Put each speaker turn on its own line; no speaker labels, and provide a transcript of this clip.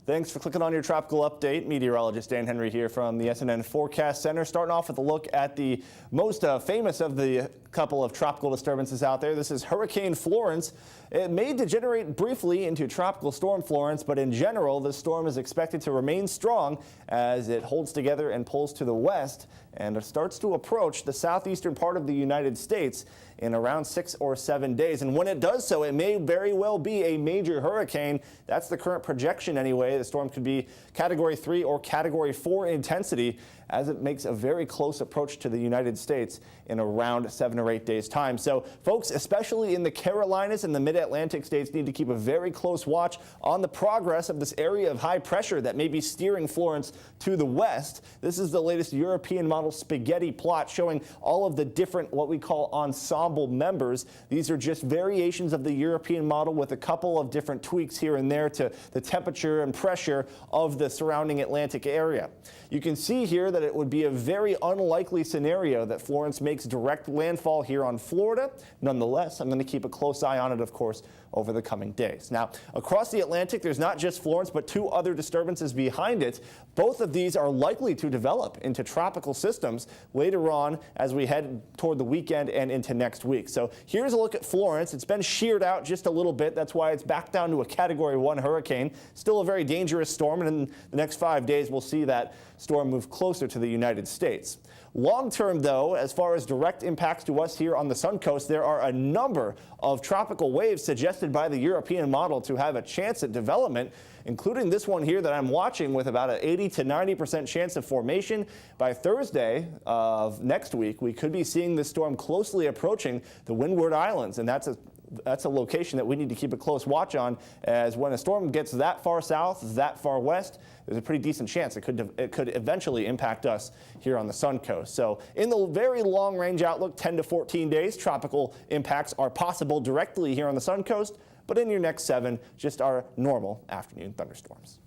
Thanks for clicking on your tropical update. Meteorologist Dan Henry here from the SNN Forecast Center. Starting off with a look at the most famous of the couple of tropical disturbances out there. This is Hurricane Florence. It may degenerate briefly into Tropical Storm Florence, but in general, this storm is expected to remain strong as it holds together and pulls to the west and starts to approach the southeastern part of the United States in around 6 or 7 days. And when it does so, it may very well be a major hurricane. That's the current projection anyway. The storm could be Category 3 or Category 4 intensity as it makes a very close approach to the United States in around 7 or 8 days' time. So folks, especially in the Carolinas and the mid-Atlantic states, need to keep a very close watch on the progress of this area of high pressure that may be steering Florence to the west. This is the latest European model spaghetti plot showing all of the different what we call ensemble members. These are just variations of the European model with a couple of different tweaks here and there to the temperature and pressure of the surrounding Atlantic area. You can see here that it would be a very unlikely scenario that Florence makes direct landfall here on Florida. Nonetheless, I'm going to keep a close eye on it, of course, over the coming days. Now, across the Atlantic, there's not just Florence, but two other disturbances behind it. Both of these are likely to develop into tropical systems later on as we head toward the weekend and into next week. So here's a look at Florence. It's been sheared out just a little bit. That's why it's back down to a Category 1 hurricane. Still a very dangerous storm, and in the next 5 days, we'll see that storm move closer to the United States. Long term, though, as far as direct impacts to us here on the Suncoast, there are a number of tropical waves suggested by the European model to have a chance at development, including this one here that I'm watching with about an 80 to 90% chance of formation. By Thursday of next week, we could be seeing this storm closely approaching the Windward Islands, and that's a location that we need to keep a close watch on, as when a storm gets that far south, that far west, there's a pretty decent chance it could eventually impact us here on the Suncoast. So in the very long range outlook, 10 to 14 days, tropical impacts are possible directly here on the Suncoast, but in your next 7, just our normal afternoon thunderstorms.